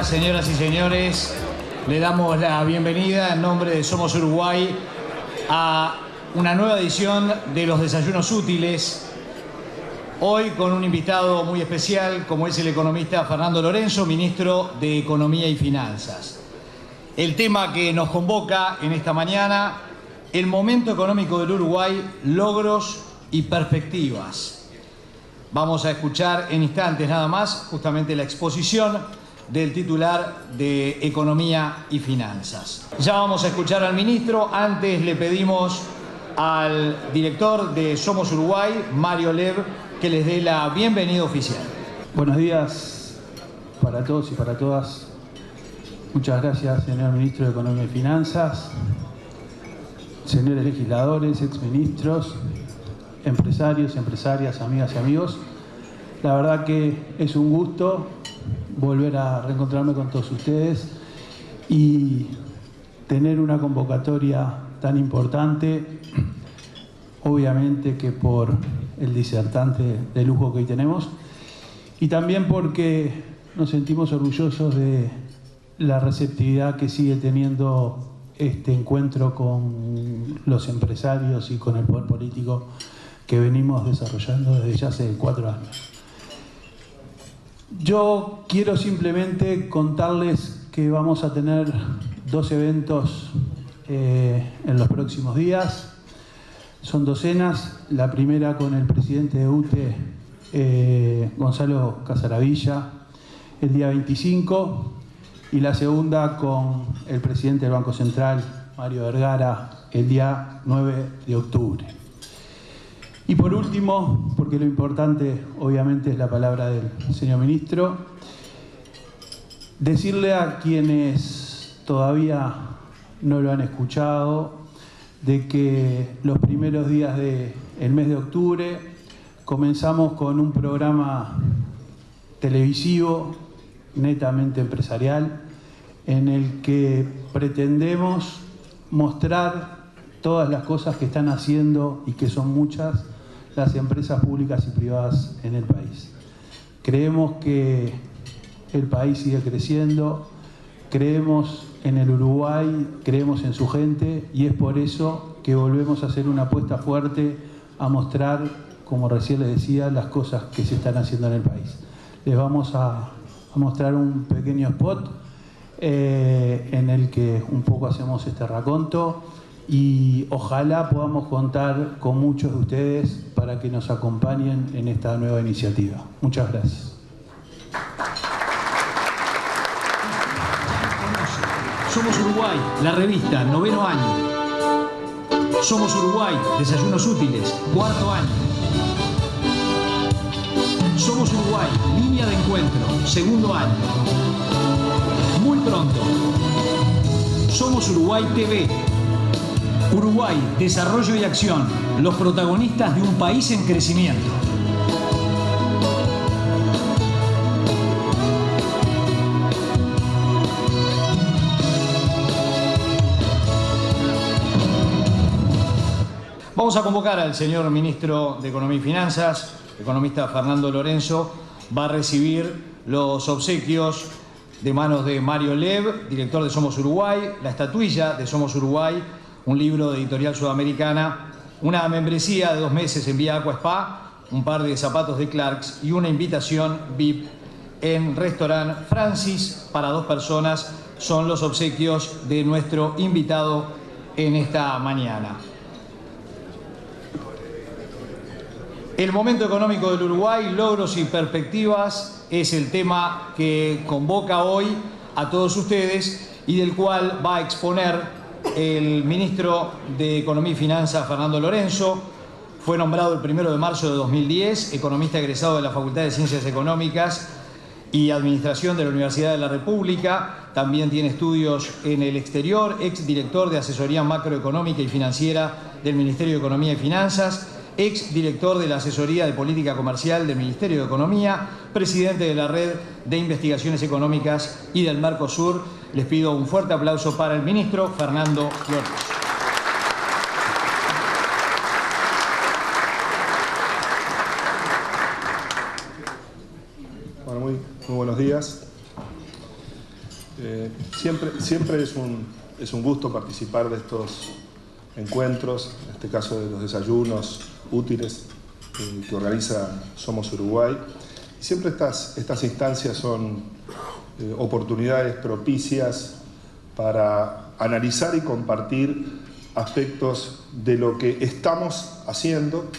días, señoras y señores. Le damos la bienvenida en nombre de Somos Uruguay a una nueva edición de los Desayunos Útiles. Hoy con un invitado muy especial, como es el economista Fernando Lorenzo, ministro de Economía y Finanzas. El tema que nos convoca en esta mañana, el momento económico del Uruguay, logros y perspectivas. Vamos a escuchar en instantes nada más justamente la exposición del titular de Economía y Finanzas. Ya vamos a escuchar al ministro. Antes le pedimos al director de Somos Uruguay, Mario Lev, que les dé la bienvenida oficial. Buenos días para todos y para todas. Muchas gracias, señor ministro de Economía y Finanzas, señores legisladores, exministros, empresarios, empresarias, amigas y amigos. La verdad que es un gusto volver a reencontrarme con todos ustedes y tener una convocatoria tan importante, obviamente que por el disertante de lujo que hoy tenemos, y también porque nos sentimos orgullosos de la receptividad que sigue teniendo este encuentro con los empresarios y con el poder político que venimos desarrollando desde ya hace 4 años. Yo quiero simplemente contarles que vamos a tener 2 eventos en los próximos días. Son 2 cenas, la primera con el presidente de UTE, Gonzalo Casaravilla, el día 25, y la segunda con el presidente del Banco Central, Mario Vergara, el día 9 de octubre. Y por último, porque lo importante obviamente es la palabra del señor ministro, decirle a quienes todavía no lo han escuchado de que los primeros días del mes de octubre comenzamos con un programa televisivo netamente empresarial en el que pretendemos mostrar todas las cosas que están haciendo, y que son muchas, las empresas públicas y privadas en el país. Creemos que el país sigue creciendo, creemos en el Uruguay, creemos en su gente, y es por eso que volvemos a hacer una apuesta fuerte a mostrar, como recién les decía, las cosas que se están haciendo en el país. Les vamos a mostrar un pequeño spot en el que un poco hacemos este raconto, y ojalá podamos contar con muchos de ustedes para que nos acompañen en esta nueva iniciativa. Muchas gracias. Somos Uruguay, la revista, 9º año. Somos Uruguay, Desayunos Útiles, 4º año. Somos Uruguay, línea de encuentro, 2º año. Muy pronto. Somos Uruguay TV. Uruguay, desarrollo y acción, los protagonistas de un país en crecimiento. Vamos a convocar al señor ministro de Economía y Finanzas, economista Fernando Lorenzo. Va a recibir los obsequios de manos de Mario Lev, director de Somos Uruguay, la estatuilla de Somos Uruguay, un libro de Editorial Sudamericana, una membresía de 2 meses en Vía Aqua Spa, un par de zapatos de Clarks y una invitación VIP en Restaurant Francis para 2 personas. Son los obsequios de nuestro invitado en esta mañana. El momento económico del Uruguay, logros y perspectivas, es el tema que convoca hoy a todos ustedes y del cual va a exponer el ministro de Economía y Finanzas, Fernando Lorenzo. Fue nombrado el 1 de marzo de 2010, economista egresado de la Facultad de Ciencias Económicas y Administración de la Universidad de la República. También tiene estudios en el exterior, exdirector de Asesoría Macroeconómica y Financiera del Ministerio de Economía y Finanzas, exdirector de la Asesoría de Política Comercial del Ministerio de Economía, presidente de la Red de Investigaciones Económicas y del Mercosur. Les pido un fuerte aplauso para el ministro Fernando Lorenzo. Bueno, muy buenos días. Siempre es un gusto participar de estos encuentros, en este caso de los desayunos útiles que organiza Somos Uruguay. Y siempre estas instancias son oportunidades propicias para analizar y compartir aspectos de lo que estamos haciendo,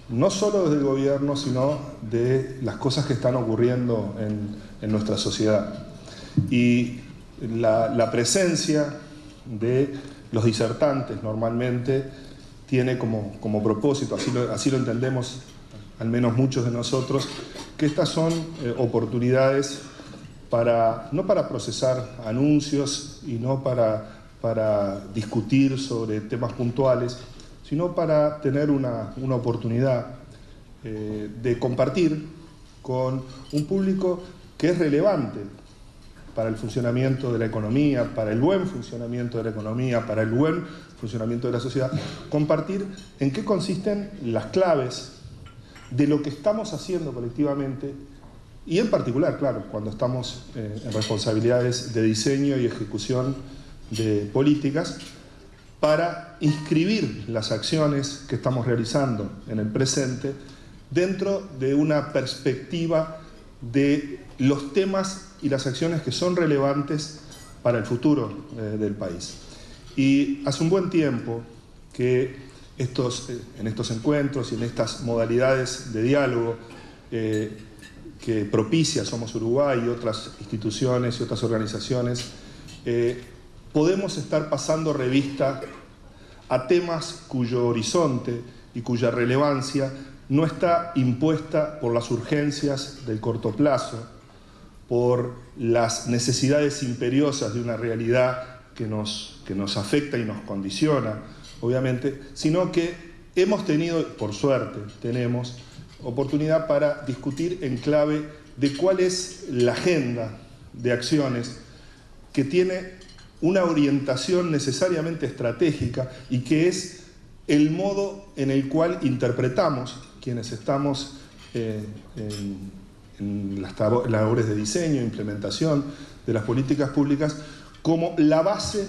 no solo desde el gobierno, sino de las cosas que están ocurriendo en nuestra sociedad. Y la presencia de los disertantes normalmente tiene como propósito, así lo entendemos al menos muchos de nosotros, que estas son oportunidades no para procesar anuncios y no para discutir sobre temas puntuales, sino para tener una oportunidad de compartir con un público que es relevante para el funcionamiento de la economía, para el buen funcionamiento de la economía, para el buen funcionamiento de la sociedad, compartir en qué consisten las claves de lo que estamos haciendo colectivamente y en particular, claro, cuando estamos en responsabilidades de diseño y ejecución de políticas, para inscribir las acciones que estamos realizando en el presente dentro de una perspectiva de los temas y las acciones que son relevantes para el futuro del país. Y hace un buen tiempo que en estos encuentros y en estas modalidades de diálogo que propicia Somos Uruguay y otras instituciones y otras organizaciones, podemos estar pasando revista a temas cuyo horizonte y cuya relevancia no está impuesta por las urgencias del corto plazo, por las necesidades imperiosas de una realidad que nos afecta y nos condiciona, obviamente, sino que hemos tenido, por suerte, tenemos oportunidad para discutir en clave de cuál es la agenda de acciones que tiene una orientación necesariamente estratégica y que es el modo en el cual interpretamos quienes estamos en las labores de diseño e implementación de las políticas públicas como la base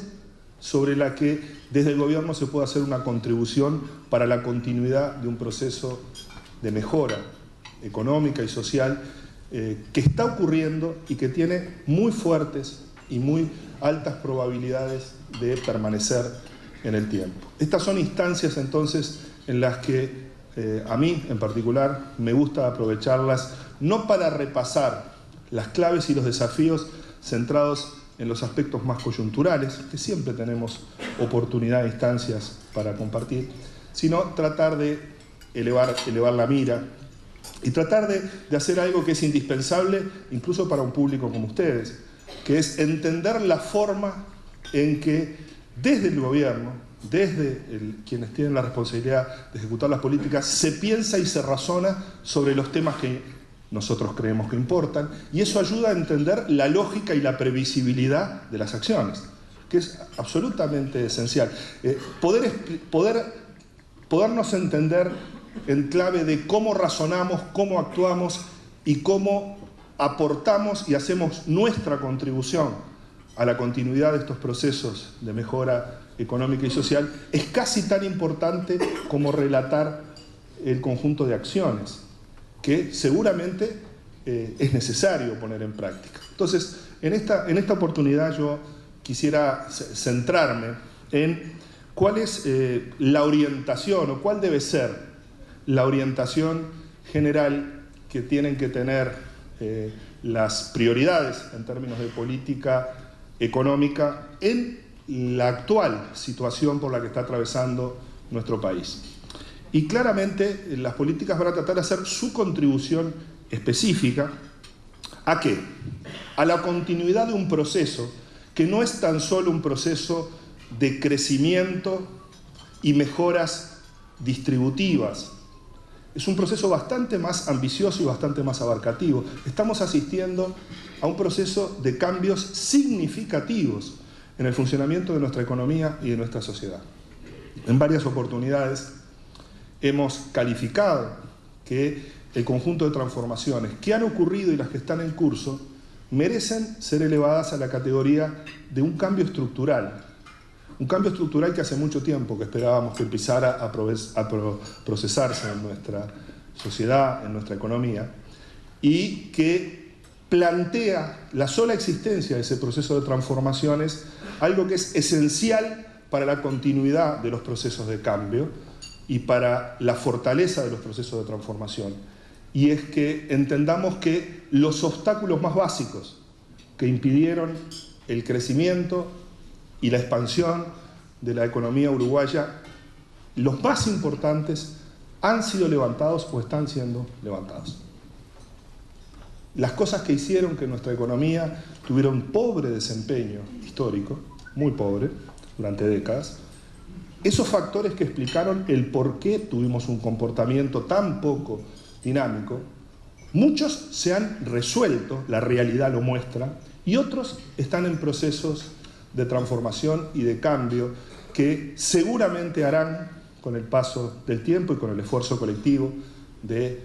sobre la que desde el gobierno se puede hacer una contribución para la continuidad de un proceso de mejora económica y social que está ocurriendo y que tiene muy fuertes y muy altas probabilidades de permanecer en el tiempo. Estas son instancias entonces en las que a mí en particular me gusta aprovecharlas no para repasar las claves y los desafíos centrados en los aspectos más coyunturales, que siempre tenemos oportunidad e instancias para compartir, sino tratar de elevar la mira y tratar de hacer algo que es indispensable incluso para un público como ustedes, que es entender la forma en que desde el gobierno, desde quienes tienen la responsabilidad de ejecutar las políticas, se piensa y se razona sobre los temas que nosotros creemos que importan, y eso ayuda a entender la lógica y la previsibilidad de las acciones, que es absolutamente esencial. Podernos entender en clave de cómo razonamos, cómo actuamos y cómo aportamos y hacemos nuestra contribución a la continuidad de estos procesos de mejora económica y social es casi tan importante como relatar el conjunto de acciones que seguramente es necesario poner en práctica. Entonces, en esta oportunidad yo quisiera centrarme en cuál es la orientación o cuál debe ser la orientación general que tienen que tener las prioridades en términos de política económica en la actual situación por la que está atravesando nuestro país. Y claramente las políticas van a tratar de hacer su contribución específica ¿a qué? A la continuidad de un proceso que no es tan solo un proceso de crecimiento y mejoras distributivas. Es un proceso bastante más ambicioso y bastante más abarcativo. Estamos asistiendo a un proceso de cambios significativos en el funcionamiento de nuestra economía y de nuestra sociedad. En varias oportunidades hemos calificado que el conjunto de transformaciones que han ocurrido y las que están en curso merecen ser elevadas a la categoría de un cambio estructural. Un cambio estructural que hace mucho tiempo que esperábamos que empezara a procesarse en nuestra sociedad, en nuestra economía, y que plantea la sola existencia de ese proceso de transformaciones, algo que es esencial para la continuidad de los procesos de cambio y para la fortaleza de los procesos de transformación. Y es que entendamos que los obstáculos más básicos que impidieron el crecimiento y la expansión de la economía uruguaya, los más importantes, han sido levantados o están siendo levantados. Las cosas que hicieron que nuestra economía tuviera un pobre desempeño histórico, muy pobre, durante décadas, esos factores que explicaron el por qué tuvimos un comportamiento tan poco dinámico, muchos se han resuelto, la realidad lo muestra, y otros están en procesos de transformación y de cambio que seguramente harán, con el paso del tiempo y con el esfuerzo colectivo de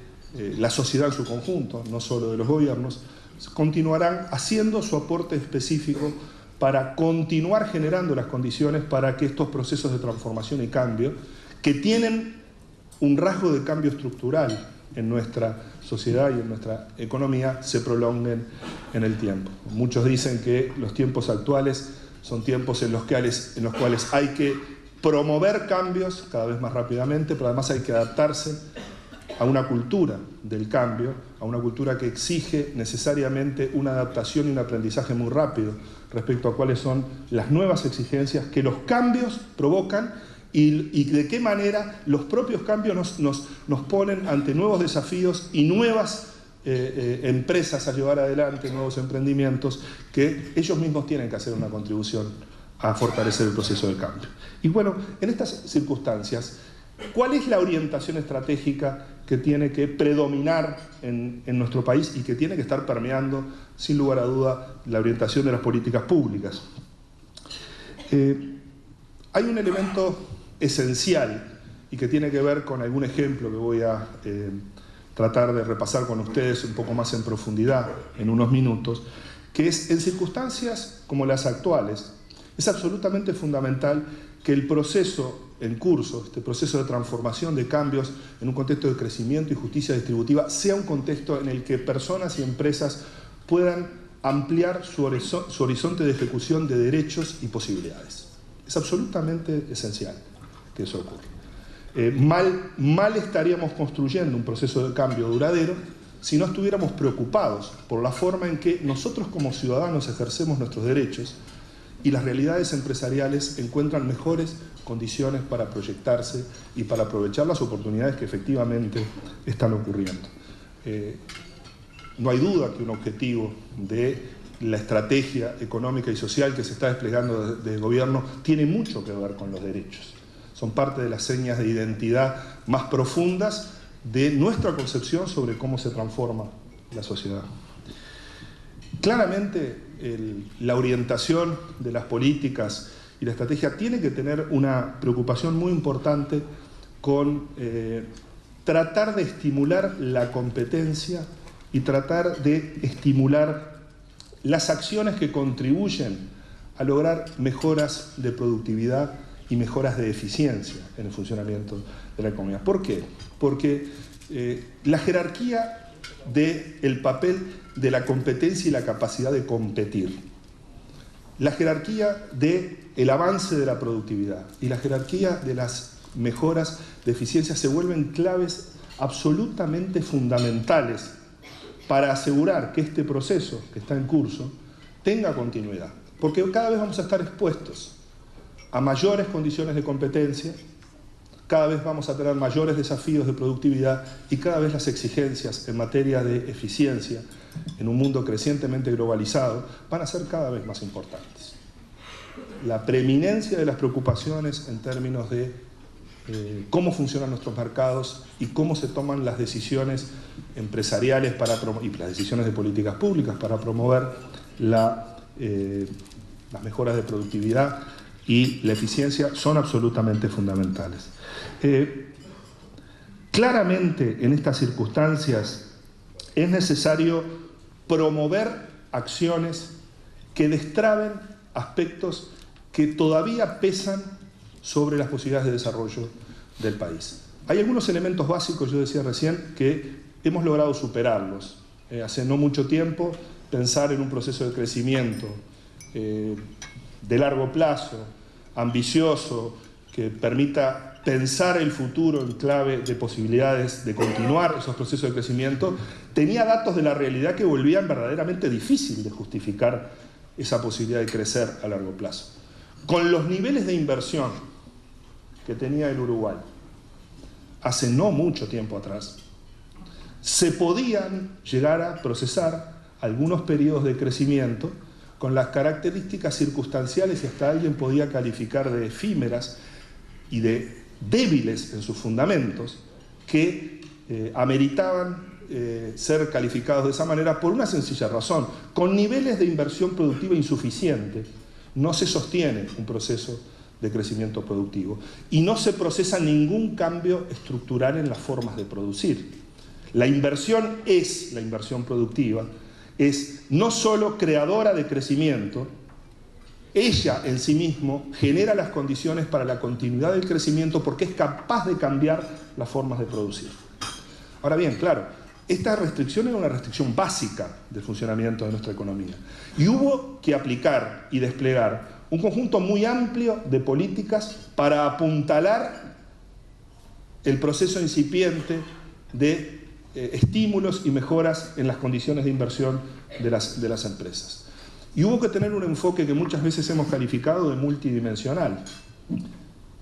la sociedad en su conjunto, no solo de los gobiernos, continuarán haciendo su aporte específico para continuar generando las condiciones para que estos procesos de transformación y cambio, que tienen un rasgo de cambio estructural en nuestra sociedad y en nuestra economía, se prolonguen en el tiempo. Muchos dicen que los tiempos actuales son tiempos en los cuales hay que promover cambios cada vez más rápidamente, pero además hay que adaptarse a una cultura del cambio, a una cultura que exige necesariamente una adaptación y un aprendizaje muy rápido respecto a cuáles son las nuevas exigencias que los cambios provocan y de qué manera los propios cambios nos ponen ante nuevos desafíos y nuevas empresas a llevar adelante, nuevos emprendimientos que ellos mismos tienen que hacer una contribución a fortalecer el proceso de cambio. Y bueno, en estas circunstancias, ¿cuál es la orientación estratégica que tiene que predominar en nuestro país y que tiene que estar permeando, sin lugar a duda, la orientación de las políticas públicas? Hay un elemento esencial y que tiene que ver con algún ejemplo que voy a tratar de repasar con ustedes un poco más en profundidad en unos minutos, que es, en circunstancias como las actuales, es absolutamente fundamental que el proceso en curso, este proceso de transformación, de cambios en un contexto de crecimiento y justicia distributiva, sea un contexto en el que personas y empresas puedan ampliar su horizonte de ejecución de derechos y posibilidades. Es absolutamente esencial que eso ocurra. Mal estaríamos construyendo un proceso de cambio duradero si no estuviéramos preocupados por la forma en que nosotros como ciudadanos ejercemos nuestros derechos y las realidades empresariales encuentran mejores condiciones para proyectarse y para aprovechar las oportunidades que efectivamente están ocurriendo. No hay duda que un objetivo de la estrategia económica y social que se está desplegando desde el gobierno tiene mucho que ver con los derechos. Son parte de las señas de identidad más profundas de nuestra concepción sobre cómo se transforma la sociedad. Claramente, la orientación de las políticas y la estrategia tiene que tener una preocupación muy importante con tratar de estimular la competencia y tratar de estimular las acciones que contribuyen a lograr mejoras de productividad y mejoras de eficiencia en el funcionamiento de la economía. ¿Por qué? Porque la jerarquía del papel de la competencia y la capacidad de competir, la jerarquía del avance de la productividad y la jerarquía de las mejoras de eficiencia se vuelven claves absolutamente fundamentales para asegurar que este proceso que está en curso tenga continuidad. Porque cada vez vamos a estar expuestos a mayores condiciones de competencia, cada vez vamos a tener mayores desafíos de productividad y cada vez las exigencias en materia de eficiencia en un mundo crecientemente globalizado van a ser cada vez más importantes. La preeminencia de las preocupaciones en términos de cómo funcionan nuestros mercados y cómo se toman las decisiones empresariales y las decisiones de políticas públicas para promover las mejoras de productividad y la eficiencia son absolutamente fundamentales. Claramente en estas circunstancias es necesario promover acciones que destraben aspectos que todavía pesan sobre las posibilidades de desarrollo del país. Hay algunos elementos básicos, yo decía recién, que hemos logrado superarlos. Hace no mucho tiempo, pensar en un proceso de crecimiento de largo plazo, ambicioso, que permita pensar el futuro en clave de posibilidades de continuar esos procesos de crecimiento, tenía datos de la realidad que volvían verdaderamente difícil de justificar esa posibilidad de crecer a largo plazo. Con los niveles de inversión que tenía el Uruguay hace no mucho tiempo atrás, se podían llegar a procesar algunos periodos de crecimiento con las características circunstanciales y hasta alguien podía calificar de efímeras y de débiles en sus fundamentos que ameritaban ser calificados de esa manera por una sencilla razón. Con niveles de inversión productiva insuficiente no se sostiene un proceso de crecimiento productivo y no se procesa ningún cambio estructural en las formas de producir. La inversión es la inversión productiva, es no solo creadora de crecimiento, ella en sí misma genera las condiciones para la continuidad del crecimiento porque es capaz de cambiar las formas de producir. Ahora bien, claro, esta restricción era una restricción básica del funcionamiento de nuestra economía y hubo que aplicar y desplegar un conjunto muy amplio de políticas para apuntalar el proceso incipiente de estímulos y mejoras en las condiciones de inversión de las empresas. Y hubo que tener un enfoque que muchas veces hemos calificado de multidimensional.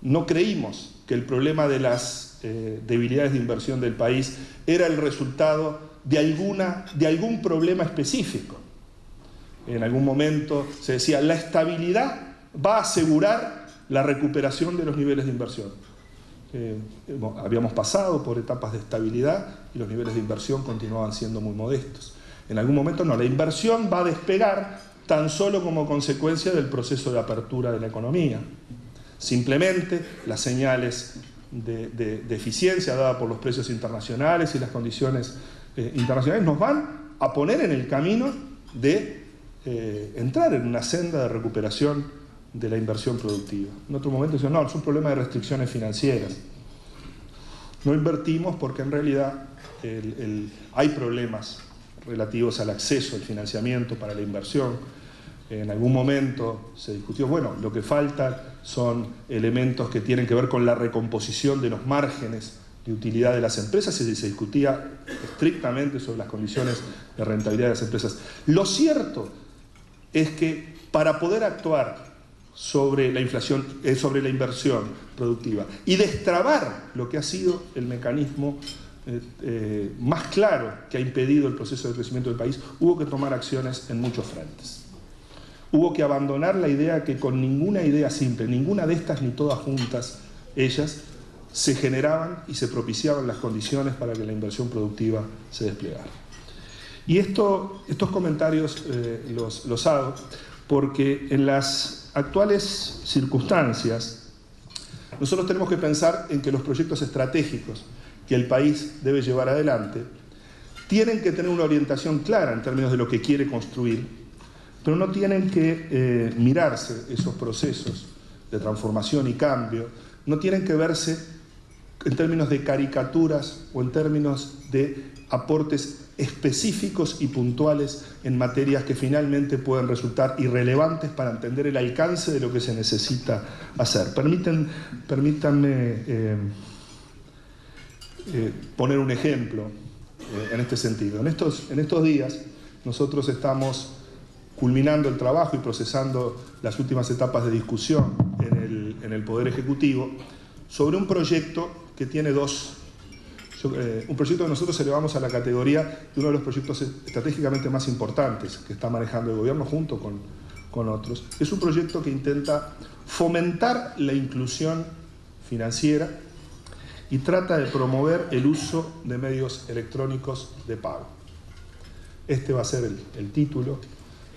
No creímos que el problema de las debilidades de inversión del país era el resultado de algún problema específico. En algún momento se decía, la estabilidad va a asegurar la recuperación de los niveles de inversión. Habíamos pasado por etapas de estabilidad y los niveles de inversión continuaban siendo muy modestos. En algún momento no, la inversión va a despegar tan solo como consecuencia del proceso de apertura de la economía. Simplemente las señales de eficiencia dadas por los precios internacionales y las condiciones internacionales nos van a poner en el camino de entrar en una senda de recuperación de la inversión productiva. En otro momento decían, no, es un problema de restricciones financieras. No invertimos porque en realidad hay problemas relativos al acceso al financiamiento para la inversión. En algún momento se discutió, bueno, lo que falta son elementos que tienen que ver con la recomposición de los márgenes de utilidad de las empresas y se discutía estrictamente sobre las condiciones de rentabilidad de las empresas. Lo cierto es que para poder actuar sobre la inflación, sobre la inversión productiva y destrabar lo que ha sido el mecanismo más claro que ha impedido el proceso de crecimiento del país, hubo que tomar acciones en muchos frentes. Hubo que abandonar la idea que con ninguna idea simple, ninguna de estas ni todas juntas, ellas, se generaban y se propiciaban las condiciones para que la inversión productiva se desplegara. Y estos comentarios los hago porque en las actuales circunstancias nosotros tenemos que pensar en que los proyectos estratégicos que el país debe llevar adelante tienen que tener una orientación clara en términos de lo que quiere construir, pero no tienen que mirarse esos procesos de transformación y cambio, no tienen que verse en términos de caricaturas o en términos de aportes específicos y puntuales en materias que finalmente pueden resultar irrelevantes para entender el alcance de lo que se necesita hacer. Permítanme poner un ejemplo en este sentido. En estos días nosotros estamos culminando el trabajo y procesando las últimas etapas de discusión en el Poder Ejecutivo sobre un proyecto que tiene un proyecto que nosotros elevamos a la categoría de uno de los proyectos estratégicamente más importantes que está manejando el gobierno junto con otros. Es un proyecto que intenta fomentar la inclusión financiera y trata de promover el uso de medios electrónicos de pago. Este va a ser el título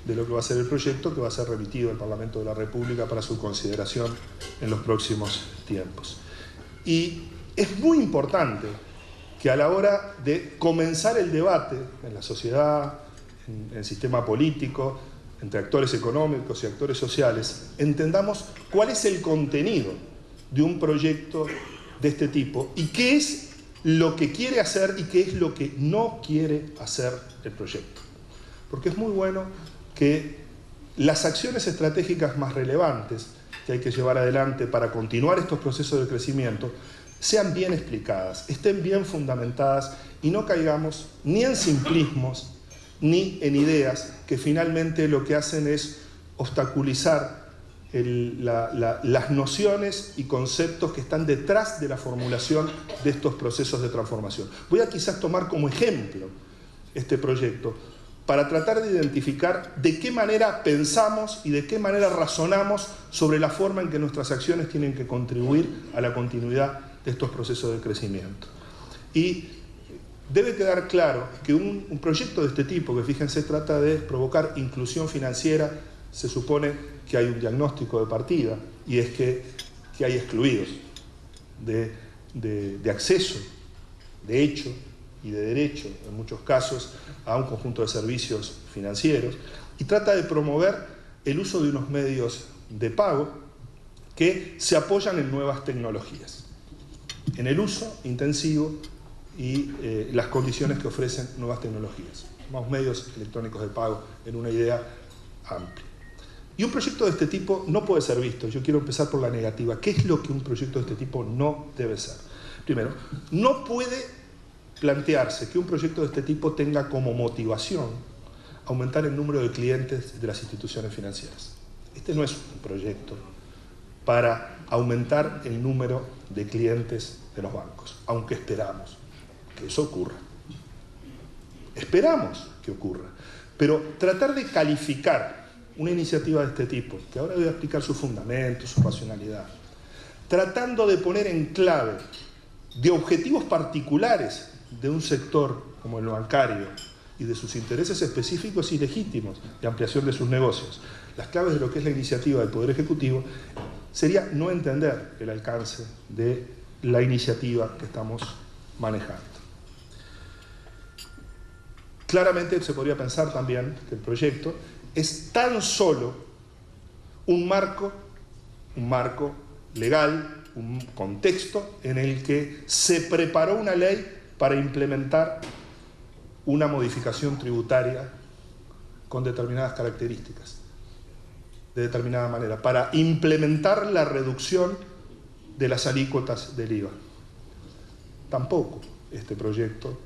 de lo que va a ser el proyecto, que va a ser remitido al Parlamento de la República para su consideración en los próximos tiempos. Y es muy importante que a la hora de comenzar el debate en la sociedad, en el sistema político, entre actores económicos y actores sociales, entendamos cuál es el contenido de un proyecto de este tipo y qué es lo que quiere hacer y qué es lo que no quiere hacer el proyecto. Porque es muy bueno que las acciones estratégicas más relevantes que hay que llevar adelante para continuar estos procesos de crecimiento sean bien explicadas, estén bien fundamentadas y no caigamos ni en simplismos ni en ideas que finalmente lo que hacen es obstaculizar las nociones y conceptos que están detrás de la formulación de estos procesos de transformación. Voy a quizás tomar como ejemplo este proyecto para tratar de identificar de qué manera pensamos y de qué manera razonamos sobre la forma en que nuestras acciones tienen que contribuir a la continuidad de estos procesos de crecimiento. Y debe quedar claro que un proyecto de este tipo, que fíjense trata de provocar inclusión financiera, se supone que hay un diagnóstico de partida, y es que hay excluidos de acceso, de hecho y de derecho, en muchos casos, a un conjunto de servicios financieros, y trata de promover el uso de unos medios de pago que se apoyan en nuevas tecnologías, en el uso intensivo y las condiciones que ofrecen nuevas tecnologías, más medios electrónicos de pago, en una idea amplia. Y un proyecto de este tipo no puede ser visto. Yo quiero empezar por la negativa. ¿Qué es lo que un proyecto de este tipo no debe ser? Primero, no puede plantearse que un proyecto de este tipo tenga como motivación aumentar el número de clientes de las instituciones financieras. Este no es un proyecto para aumentar el número de clientes de los bancos, aunque esperamos que eso ocurra. Esperamos que ocurra. Pero tratar de calificar una iniciativa de este tipo, que ahora voy a explicar sus fundamentos, su racionalidad, tratando de poner en clave de objetivos particulares de un sector como el bancario y de sus intereses específicos y legítimos de ampliación de sus negocios, las claves de lo que es la iniciativa del Poder Ejecutivo, sería no entender el alcance de la iniciativa que estamos manejando. Claramente se podría pensar también que el proyecto es tan solo un marco legal, un contexto en el que se preparó una ley para implementar una modificación tributaria con determinadas características, de determinada manera, para implementar la reducción de las alícuotas del IVA. Tampoco este proyecto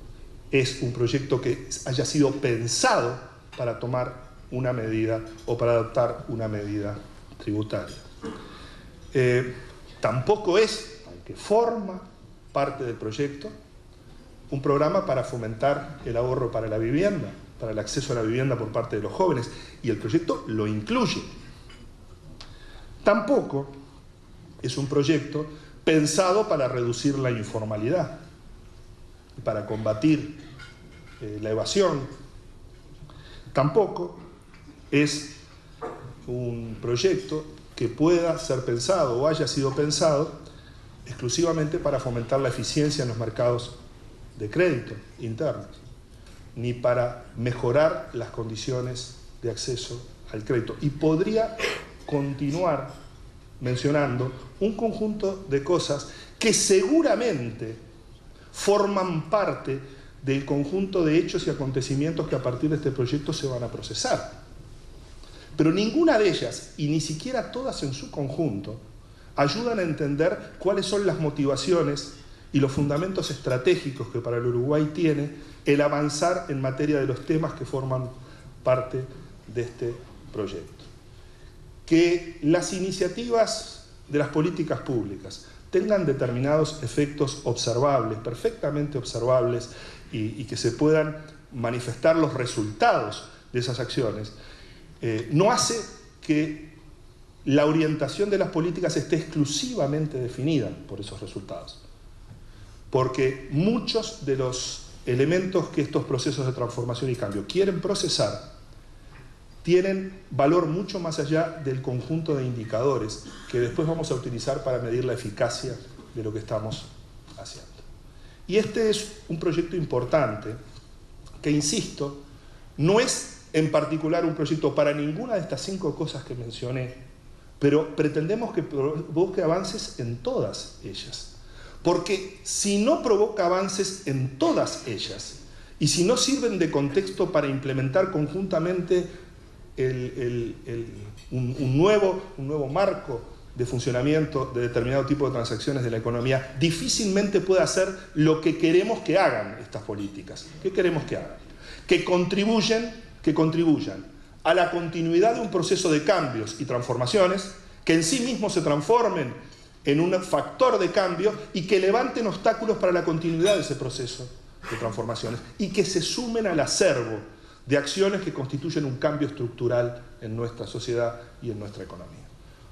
es un proyecto que haya sido pensado para tomar una medida o para adoptar una medida tributaria. Tampoco es, aunque forma parte del proyecto, un programa para fomentar el ahorro para la vivienda, para el acceso a la vivienda por parte de los jóvenes, y el proyecto lo incluye. Tampoco es un proyecto pensado para reducir la informalidad, para combatir la evasión. Tampoco es un proyecto que pueda ser pensado o haya sido pensado exclusivamente para fomentar la eficiencia en los mercados de crédito internos, ni para mejorar las condiciones de acceso al crédito. Y podría continuar mencionando un conjunto de cosas que seguramente forman parte del conjunto de hechos y acontecimientos que a partir de este proyecto se van a procesar. Pero ninguna de ellas, y ni siquiera todas en su conjunto, ayudan a entender cuáles son las motivaciones y los fundamentos estratégicos que para el Uruguay tiene el avanzar en materia de los temas que forman parte de este proyecto. Que las iniciativas de las políticas públicas tengan determinados efectos observables, perfectamente observables, y que se puedan manifestar los resultados de esas acciones, no hace que la orientación de las políticas esté exclusivamente definida por esos resultados. Porque muchos de los elementos que estos procesos de transformación y cambio quieren procesar tienen valor mucho más allá del conjunto de indicadores que después vamos a utilizar para medir la eficacia de lo que estamos haciendo. Y este es un proyecto importante que, insisto, no es en particular un proyecto para ninguna de estas 5 cosas que mencioné, pero pretendemos que provoque avances en todas ellas. Porque si no provoca avances en todas ellas, y si no sirven de contexto para implementar conjuntamente un nuevo marco de funcionamiento de determinado tipo de transacciones de la economía, difícilmente puede hacer lo que queremos que hagan estas políticas. ¿Qué queremos que hagan? Que contribuyan a la continuidad de un proceso de cambios y transformaciones, que en sí mismos se transformen en un factor de cambio y que levanten obstáculos para la continuidad de ese proceso de transformaciones y que se sumen al acervo de acciones que constituyen un cambio estructural en nuestra sociedad y en nuestra economía.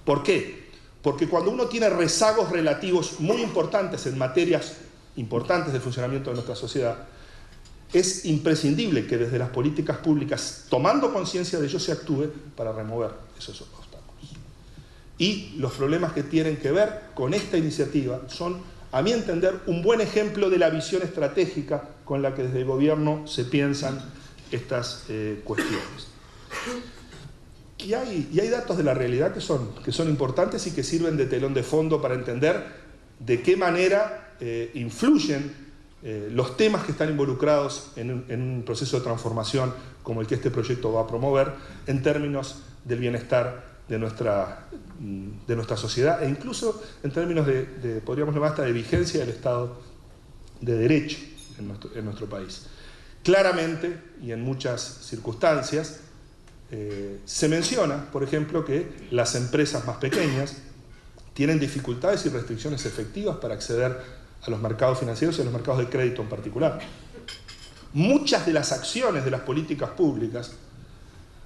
¿Por qué? Porque cuando uno tiene rezagos relativos muy importantes en materias importantes del funcionamiento de nuestra sociedad, es imprescindible que desde las políticas públicas, tomando conciencia de ello, se actúe para remover esos obstáculos. Y los problemas que tienen que ver con esta iniciativa son, a mi entender, un buen ejemplo de la visión estratégica con la que desde el gobierno se piensan estas cuestiones. Y hay datos de la realidad que son importantes y que sirven de telón de fondo para entender de qué manera influyen los temas que están involucrados en un proceso de transformación como el que este proyecto va a promover en términos del bienestar de nuestra sociedad e incluso en términos podríamos llamar hasta de vigencia del Estado de Derecho en nuestro país. Claramente y en muchas circunstancias se menciona, por ejemplo, que las empresas más pequeñas tienen dificultades y restricciones efectivas para acceder a los mercados financieros y a los mercados de crédito en particular. Muchas de las acciones de las políticas públicas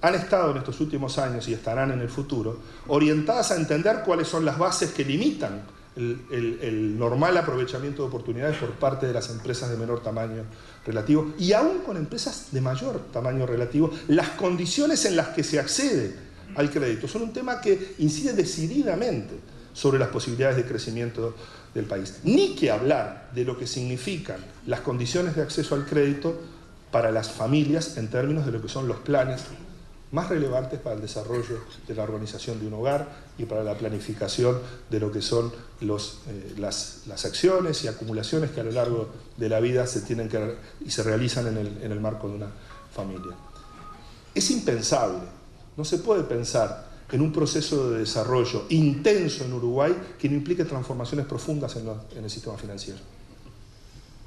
han estado en estos últimos años y estarán en el futuro orientadas a entender cuáles son las bases que limitan el normal aprovechamiento de oportunidades por parte de las empresas de menor tamaño relativo y aún con empresas de mayor tamaño relativo, las condiciones en las que se accede al crédito son un tema que incide decididamente sobre las posibilidades de crecimiento del país. Ni que hablar de lo que significan las condiciones de acceso al crédito para las familias en términos de lo que son los planes más relevantes para el desarrollo de la organización de un hogar y para la planificación de lo que son las acciones y acumulaciones que a lo largo de la vida se tienen y se realizan en el marco de una familia. Es impensable, no se puede pensar en un proceso de desarrollo intenso en Uruguay que no implique transformaciones profundas en el sistema financiero.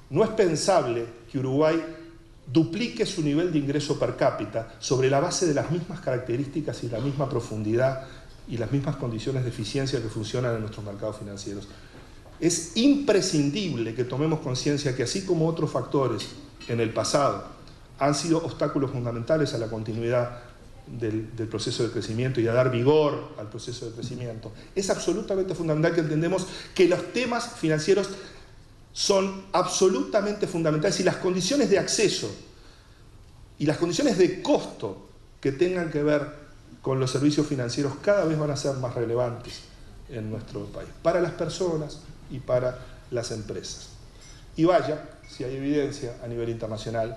No es pensable que Uruguay duplique su nivel de ingreso per cápita sobre la base de las mismas características y la misma profundidad y las mismas condiciones de eficiencia que funcionan en nuestros mercados financieros. Es imprescindible que tomemos conciencia que así como otros factores en el pasado han sido obstáculos fundamentales a la continuidad del proceso de crecimiento y a dar vigor al proceso de crecimiento, es absolutamente fundamental que entendemos que los temas financieros son absolutamente fundamentales y las condiciones de acceso y las condiciones de costo que tengan que ver con los servicios financieros cada vez van a ser más relevantes en nuestro país, para las personas y para las empresas. Y vaya, si hay evidencia a nivel internacional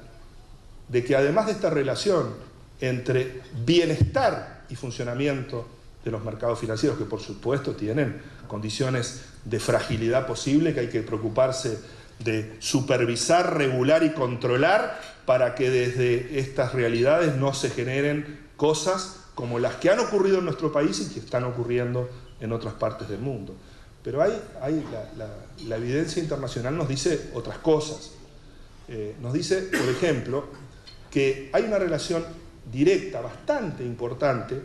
de que además de esta relación entre bienestar y funcionamiento de los mercados financieros, que por supuesto tienen condiciones de fragilidad posible que hay que preocuparse de supervisar, regular y controlar para que desde estas realidades no se generen cosas como las que han ocurrido en nuestro país y que están ocurriendo en otras partes del mundo. Pero la evidencia internacional nos dice otras cosas. Nos dice, por ejemplo, que hay una relación directa, bastante importante,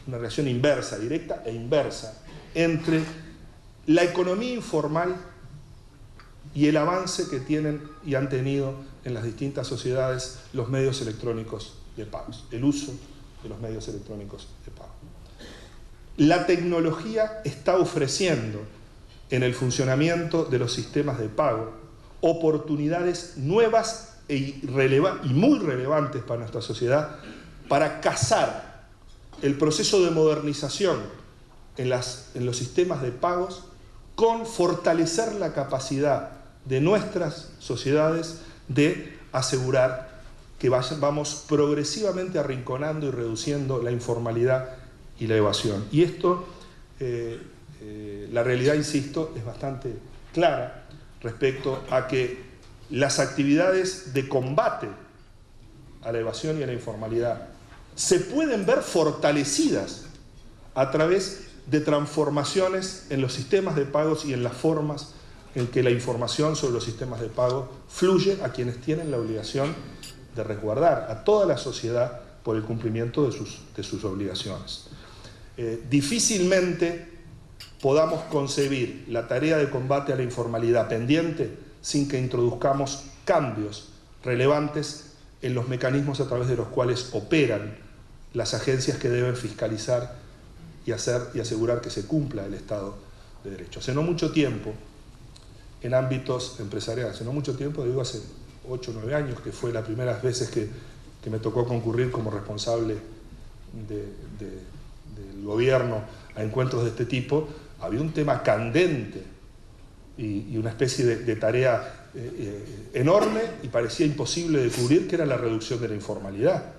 una relación inversa, directa e inversa, entre la economía informal y el avance que tienen y han tenido en las distintas sociedades los medios electrónicos de pagos, el uso de los medios electrónicos de pago. La tecnología está ofreciendo en el funcionamiento de los sistemas de pago oportunidades nuevas y muy relevantes para nuestra sociedad para casar el proceso de modernización en los sistemas de pagos con fortalecer la capacidad de nuestras sociedades de asegurar que vamos progresivamente arrinconando y reduciendo la informalidad y la evasión. Y esto, la realidad, insisto, es bastante clara respecto a que las actividades de combate a la evasión y a la informalidad se pueden ver fortalecidas a través de transformaciones en los sistemas de pagos y en las formas en que la información sobre los sistemas de pago fluye a quienes tienen la obligación de resguardar a toda la sociedad por el cumplimiento de sus obligaciones. Difícilmente podamos concebir la tarea de combate a la informalidad pendiente sin que introduzcamos cambios relevantes en los mecanismos a través de los cuales operan las agencias que deben fiscalizar y asegurar que se cumpla el Estado de Derecho. Hace no mucho tiempo, en ámbitos empresariales, hace no mucho tiempo, digo hace 8 o 9 años, que fue las primeras veces que me tocó concurrir como responsable del gobierno a encuentros de este tipo, había un tema candente y una especie de tarea enorme y parecía imposible de cubrir, que era la reducción de la informalidad.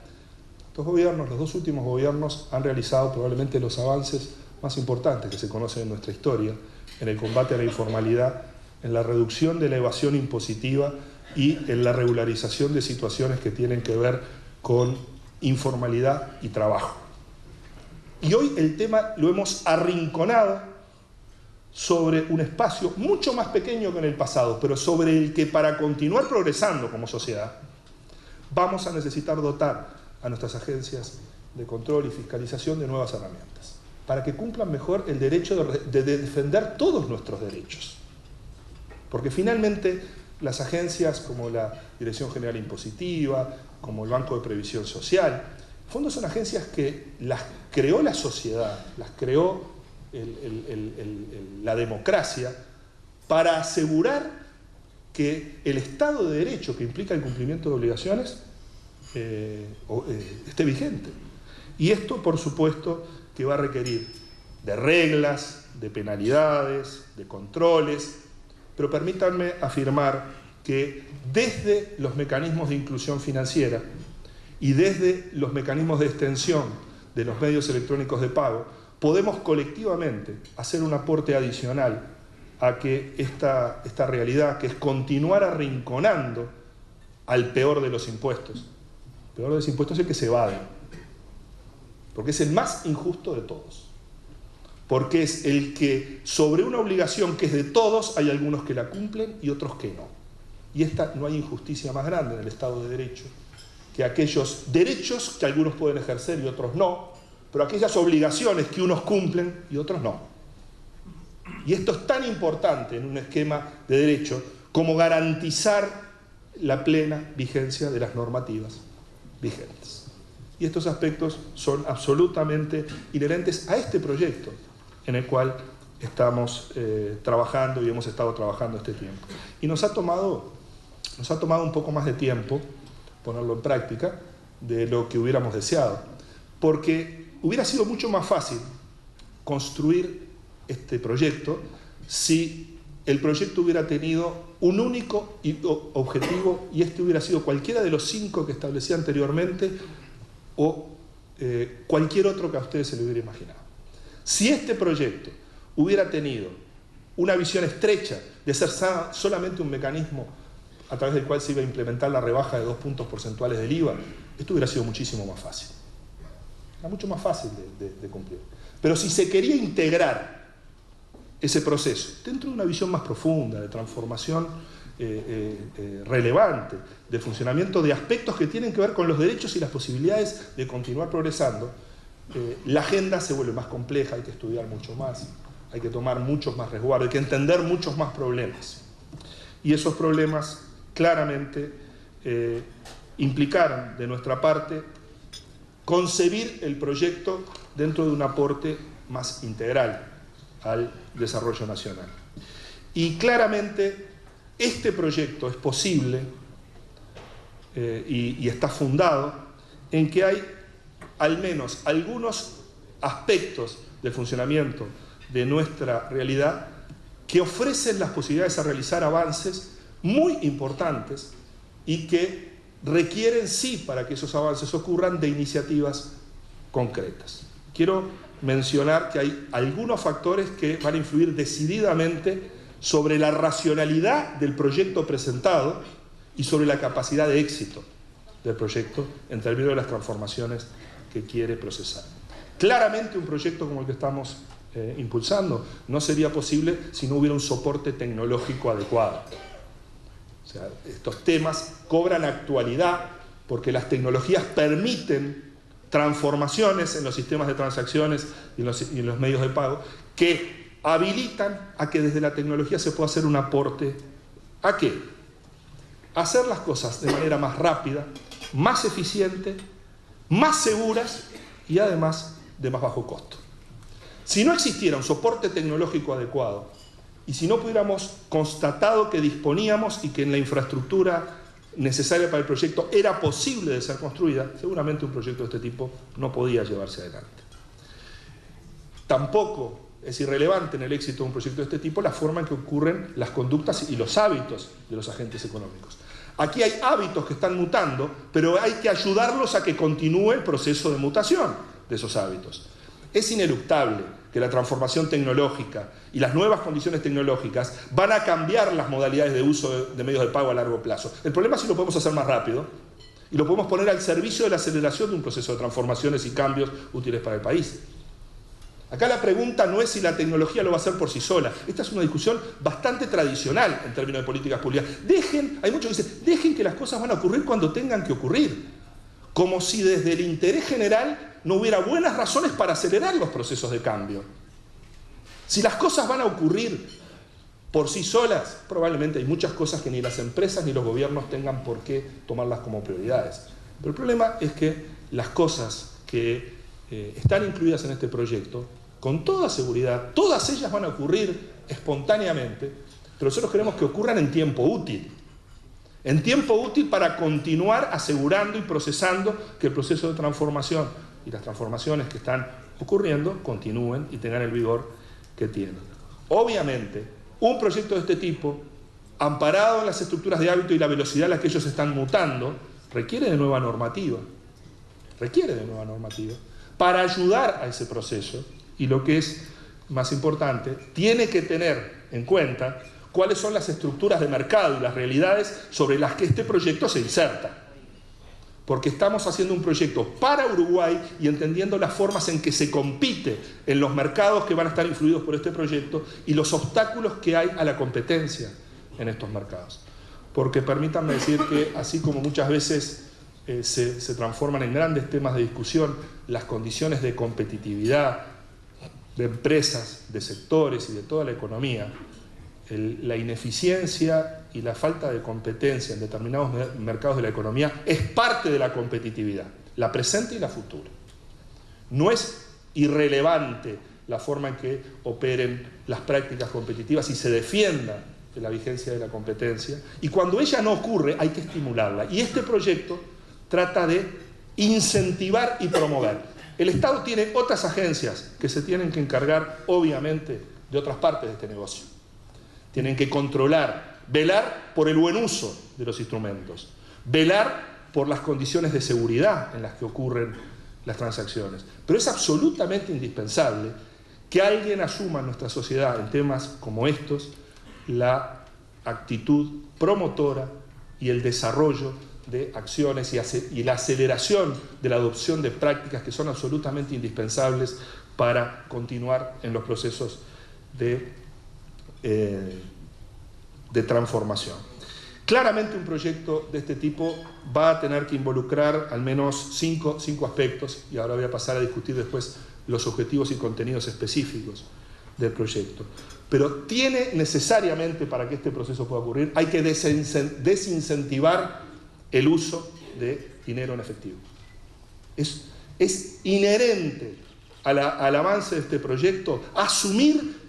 Estos gobiernos, los 2 últimos gobiernos, han realizado probablemente los avances más importantes que se conocen en nuestra historia en el combate a la informalidad, en la reducción de la evasión impositiva y en la regularización de situaciones que tienen que ver con informalidad y trabajo. Y hoy el tema lo hemos arrinconado sobre un espacio mucho más pequeño que en el pasado, pero sobre el que, para continuar progresando como sociedad, vamos a necesitar dotar a nuestras agencias de control y fiscalización de nuevas herramientas, para que cumplan mejor el derecho de defender todos nuestros derechos. Porque finalmente las agencias como la Dirección General Impositiva, como el Banco de Previsión Social, en fondo son agencias que las creó la sociedad, las creó la democracia, para asegurar que el Estado de Derecho, que implica el cumplimiento de obligaciones, esté vigente. Y esto, por supuesto, que va a requerir de reglas, de penalidades, de controles, pero permítanme afirmar que desde los mecanismos de inclusión financiera y desde los mecanismos de extensión de los medios electrónicos de pago, podemos colectivamente hacer un aporte adicional a que esta realidad, que es continuar arrinconando al peor de los impuestos. El peor de los impuestos es el que se evade, porque es el más injusto de todos. Porque es el que, sobre una obligación que es de todos, hay algunos que la cumplen y otros que no. Y no hay injusticia más grande en el Estado de Derecho que aquellos derechos que algunos pueden ejercer y otros no, pero aquellas obligaciones que unos cumplen y otros no. Y esto es tan importante en un esquema de derecho como garantizar la plena vigencia de las normativas vigentes. Y estos aspectos son absolutamente inherentes a este proyecto en el cual estamos trabajando y hemos estado trabajando este tiempo. Y nos ha tomado un poco más de tiempo ponerlo en práctica de lo que hubiéramos deseado, porque hubiera sido mucho más fácil construir este proyecto si el proyecto hubiera tenido un único objetivo y este hubiera sido cualquiera de los 5 que establecí anteriormente o cualquier otro que a ustedes se le hubiera imaginado. Si este proyecto hubiera tenido una visión estrecha de ser solamente un mecanismo a través del cual se iba a implementar la rebaja de 2 puntos porcentuales del IVA, esto hubiera sido muchísimo más fácil. Era mucho más fácil de cumplir. Pero si se quería integrar ese proceso dentro de una visión más profunda, de transformación relevante, de funcionamiento de aspectos que tienen que ver con los derechos y las posibilidades de continuar progresando, la agenda se vuelve más compleja, hay que estudiar mucho más, hay que tomar muchos más resguardos, hay que entender muchos más problemas. Y esos problemas claramente implicaron de nuestra parte concebir el proyecto dentro de un aporte más integral al desarrollo nacional. Y claramente este proyecto es posible y está fundado en que hay al menos algunos aspectos del funcionamiento de nuestra realidad que ofrecen las posibilidades a realizar avances muy importantes y que requieren sí, para que esos avances ocurran, de iniciativas concretas. Quiero mencionar que hay algunos factores que van a influir decididamente sobre la racionalidad del proyecto presentado y sobre la capacidad de éxito del proyecto en términos de las transformaciones que quiere procesar. Claramente un proyecto como el que estamos impulsando no sería posible si no hubiera un soporte tecnológico adecuado. O sea, estos temas cobran actualidad porque las tecnologías permiten transformaciones en los sistemas de transacciones y en los medios de pago que habilitan a que desde la tecnología se pueda hacer un aporte. ¿A qué? Hacer las cosas de manera más rápida, más eficiente, más seguras y además de más bajo costo. Si no existiera un soporte tecnológico adecuado y si no pudiéramos constatado que disponíamos y que en la infraestructura necesaria para el proyecto era posible de ser construida, seguramente un proyecto de este tipo no podía llevarse adelante. Tampoco es irrelevante en el éxito de un proyecto de este tipo la forma en que ocurren las conductas y los hábitos de los agentes económicos. Aquí hay hábitos que están mutando, pero hay que ayudarlos a que continúe el proceso de mutación de esos hábitos. Es ineluctable que la transformación tecnológica y las nuevas condiciones tecnológicas van a cambiar las modalidades de uso de medios de pago a largo plazo. El problema es si lo podemos hacer más rápido y lo podemos poner al servicio de la aceleración de un proceso de transformaciones y cambios útiles para el país. Acá la pregunta no es si la tecnología lo va a hacer por sí sola. Esta es una discusión bastante tradicional en términos de políticas públicas. Hay muchos que dicen, dejen que las cosas van a ocurrir cuando tengan que ocurrir. Como si desde el interés general no hubiera buenas razones para acelerar los procesos de cambio. Si las cosas van a ocurrir por sí solas, probablemente hay muchas cosas que ni las empresas ni los gobiernos tengan por qué tomarlas como prioridades. Pero el problema es que las cosas que están incluidas en este proyecto, con toda seguridad, todas ellas van a ocurrir espontáneamente, pero nosotros queremos que ocurran en tiempo útil. En tiempo útil para continuar asegurando y procesando que el proceso de transformación y las transformaciones que están ocurriendo continúen y tengan el vigor que tienen. Obviamente, un proyecto de este tipo, amparado en las estructuras de hábito y la velocidad a la que ellos están mutando, requiere de nueva normativa. Para ayudar a ese proceso, y lo que es más importante, tiene que tener en cuenta cuáles son las estructuras de mercado y las realidades sobre las que este proyecto se inserta. Porque estamos haciendo un proyecto para Uruguay y entendiendo las formas en que se compite en los mercados que van a estar influidos por este proyecto y los obstáculos que hay a la competencia en estos mercados. Porque permítanme decir que así como muchas veces se transforman en grandes temas de discusión las condiciones de competitividad de empresas, de sectores y de toda la economía, la ineficiencia y la falta de competencia en determinados mercados de la economía es parte de la competitividad, la presente y la futura. No es irrelevante la forma en que operen las prácticas competitivas y se defienda de la vigencia de la competencia, y cuando ella no ocurre hay que estimularla, y este proyecto trata de incentivar y promover. El Estado tiene otras agencias que se tienen que encargar, obviamente, de otras partes de este negocio. Tienen que controlar, velar por el buen uso de los instrumentos, velar por las condiciones de seguridad en las que ocurren las transacciones. Pero es absolutamente indispensable que alguien asuma en nuestra sociedad, en temas como estos, la actitud promotora y el desarrollo de acciones y la aceleración de la adopción de prácticas que son absolutamente indispensables para continuar en los procesos de transformación. Claramente un proyecto de este tipo va a tener que involucrar al menos cinco aspectos, y ahora voy a pasar a discutir después los objetivos y contenidos específicos del proyecto. Pero tiene necesariamente, para que este proceso pueda ocurrir, hay que desincentivar el uso de dinero en efectivo. Es inherente al avance de este proyecto asumir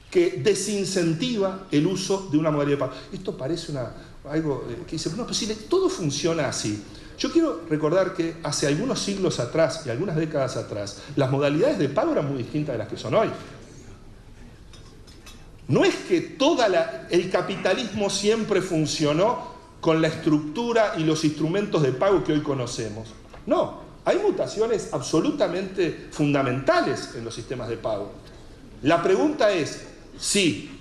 que desincentiva el uso de una modalidad de pago. Esto parece algo que dice, no, pues si todo funciona así. Yo quiero recordar que hace algunos siglos atrás y algunas décadas atrás, las modalidades de pago eran muy distintas de las que son hoy. No es que el capitalismo siempre funcionó con la estructura y los instrumentos de pago que hoy conocemos. No, hay mutaciones absolutamente fundamentales en los sistemas de pago. La pregunta es si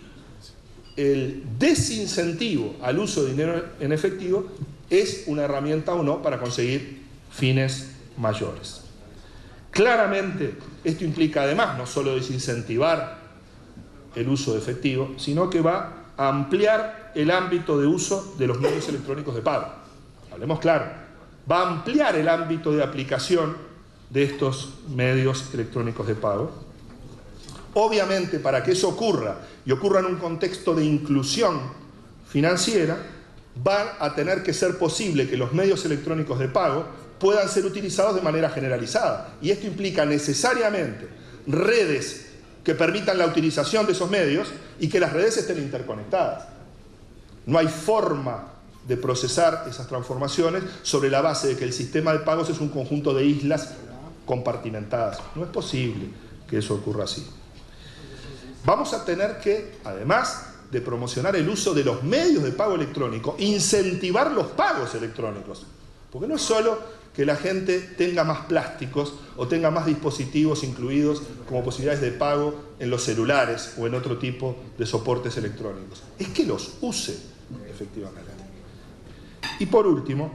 el desincentivo al uso de dinero en efectivo es una herramienta o no para conseguir fines mayores. Claramente, esto implica además no solo desincentivar el uso de efectivo, sino que va a ampliar el ámbito de uso de los medios electrónicos de pago. Hablemos claro, va a ampliar el ámbito de aplicación de estos medios electrónicos de pago. Obviamente, para que eso ocurra, y ocurra en un contexto de inclusión financiera, va a tener que ser posible que los medios electrónicos de pago puedan ser utilizados de manera generalizada. Y esto implica necesariamente redes que permitan la utilización de esos medios y que las redes estén interconectadas. No hay forma de procesar esas transformaciones sobre la base de que el sistema de pagos es un conjunto de islas compartimentadas. No es posible que eso ocurra así. Vamos a tener que, además de promocionar el uso de los medios de pago electrónico, incentivar los pagos electrónicos. Porque no es solo que la gente tenga más plásticos o tenga más dispositivos incluidos como posibilidades de pago en los celulares o en otro tipo de soportes electrónicos. Es que los use efectivamente. Y por último,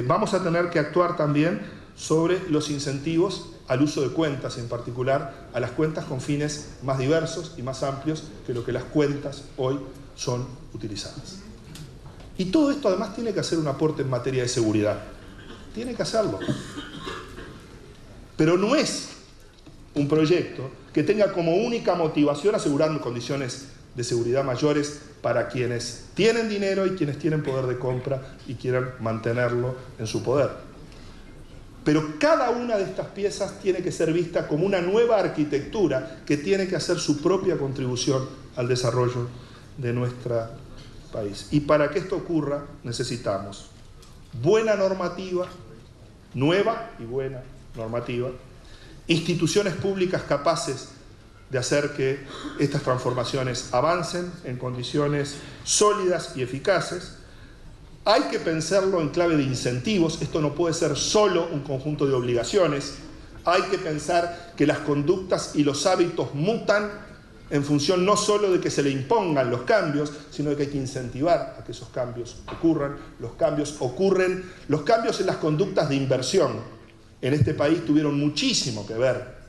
vamos a tener que actuar también sobre los incentivos al uso de cuentas, en particular a las cuentas con fines más diversos y más amplios que lo que las cuentas hoy son utilizadas. Y todo esto además tiene que hacer un aporte en materia de seguridad. Tiene que hacerlo. Pero no es un proyecto que tenga como única motivación asegurar condiciones de seguridad mayores para quienes tienen dinero y quienes tienen poder de compra y quieran mantenerlo en su poder. Pero cada una de estas piezas tiene que ser vista como una nueva arquitectura que tiene que hacer su propia contribución al desarrollo de nuestro país. Y para que esto ocurra necesitamos buena normativa, nueva y buena normativa, instituciones públicas capaces de hacer que estas transformaciones avancen en condiciones sólidas y eficaces. Hay que pensarlo en clave de incentivos, esto no puede ser solo un conjunto de obligaciones, hay que pensar que las conductas y los hábitos mutan en función no solo de que se le impongan los cambios, sino de que hay que incentivar a que esos cambios ocurran. Los cambios en las conductas de inversión en este país tuvieron muchísimo que ver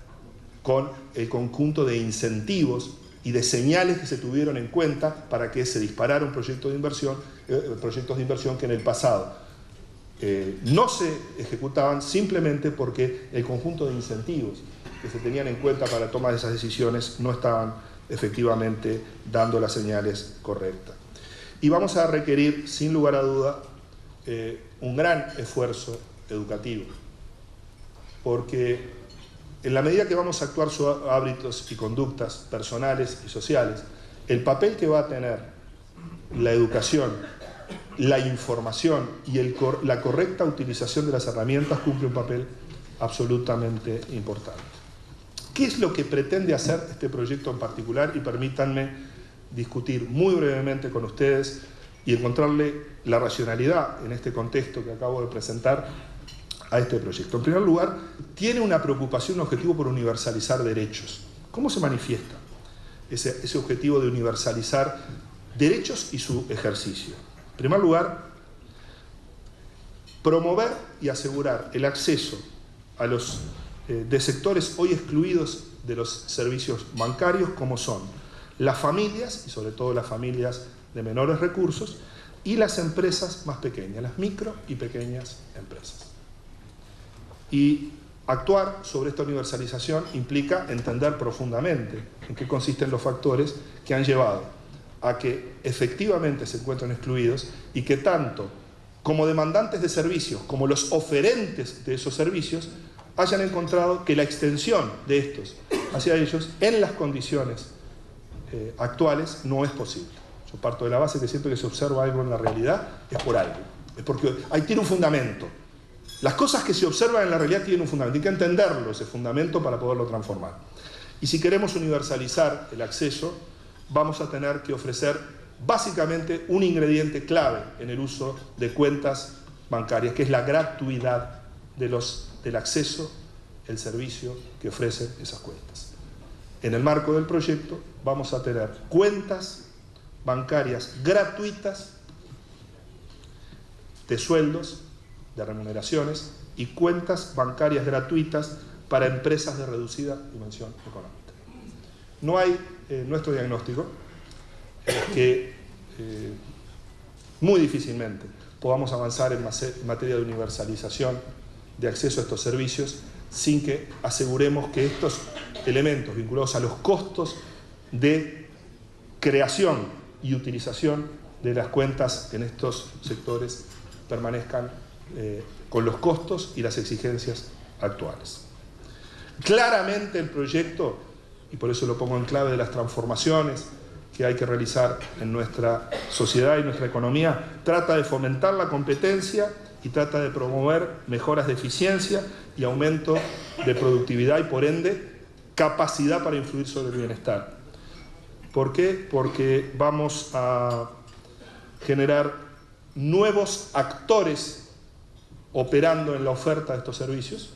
con el conjunto de incentivos y de señales que se tuvieron en cuenta para que se disparara un proyecto de inversión, proyectos de inversión que en el pasado no se ejecutaban simplemente porque el conjunto de incentivos que se tenían en cuenta para la toma de esas decisiones no estaban efectivamente dando las señales correctas. Y vamos a requerir, sin lugar a duda, un gran esfuerzo educativo, porque en la medida que vamos a actuar sobre hábitos y conductas personales y sociales, el papel que va a tener la educación, la información y la correcta utilización de las herramientas cumple un papel absolutamente importante. ¿Qué es lo que pretende hacer este proyecto en particular? Y permítanme discutir muy brevemente con ustedes y encontrarle la racionalidad en este contexto que acabo de presentar a este proyecto. En primer lugar, tiene una preocupación, un objetivo por universalizar derechos. ¿Cómo se manifiesta ese objetivo de universalizar derechos y su ejercicio? En primer lugar, promover y asegurar el acceso a los de sectores hoy excluidos de los servicios bancarios, como son las familias, y sobre todo las familias de menores recursos, y las empresas más pequeñas, las micro y pequeñas empresas. Y actuar sobre esta universalización implica entender profundamente en qué consisten los factores que han llevado a que efectivamente se encuentren excluidos y que tanto como demandantes de servicios como los oferentes de esos servicios hayan encontrado que la extensión de estos hacia ellos en las condiciones actuales no es posible. Yo parto de la base que siempre que se observa algo en la realidad es por algo, es porque ahí tiene un fundamento. Las cosas que se observan en la realidad tienen un fundamento, hay que entenderlo, ese fundamento, para poderlo transformar. Y si queremos universalizar el acceso, vamos a tener que ofrecer básicamente un ingrediente clave en el uso de cuentas bancarias, que es la gratuidad del acceso al servicio que ofrecen esas cuentas. En el marco del proyecto vamos a tener cuentas bancarias gratuitas de sueldos, de remuneraciones, y cuentas bancarias gratuitas para empresas de reducida dimensión económica. No hay, nuestro diagnóstico es que muy difícilmente podamos avanzar en materia de universalización de acceso a estos servicios sin que aseguremos que estos elementos vinculados a los costos de creación y utilización de las cuentas en estos sectores permanezcan con los costos y las exigencias actuales. Claramente el proyecto, y por eso lo pongo en clave de las transformaciones que hay que realizar en nuestra sociedad y nuestra economía, trata de fomentar la competencia y trata de promover mejoras de eficiencia y aumento de productividad y, por ende, capacidad para influir sobre el bienestar. ¿Por qué? Porque vamos a generar nuevos actores operando en la oferta de estos servicios.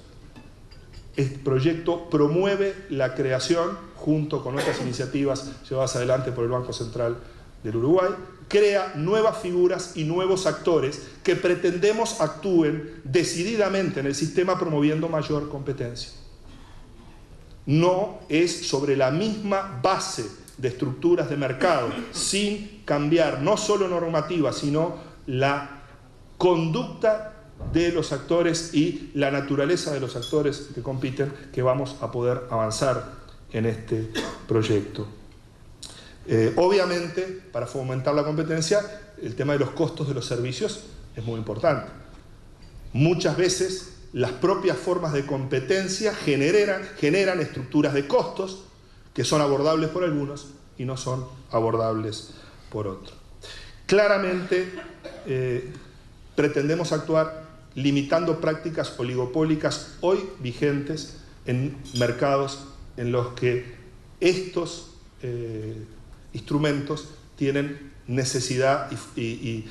Este proyecto promueve la creación, junto con otras iniciativas llevadas adelante por el Banco Central del Uruguay, crea nuevas figuras y nuevos actores que pretendemos actúen decididamente en el sistema promoviendo mayor competencia. No es sobre la misma base de estructuras de mercado, sin cambiar no solo normativa, sino la conducta de los actores y la naturaleza de los actores que compiten, que vamos a poder avanzar en este proyecto. Obviamente, para fomentar la competencia, el tema de los costos de los servicios es muy importante. Muchas veces las propias formas de competencia generan estructuras de costos que son abordables por algunos y no son abordables por otros. Claramente pretendemos actuar limitando prácticas oligopólicas hoy vigentes en mercados en los que estos instrumentos tienen necesidad de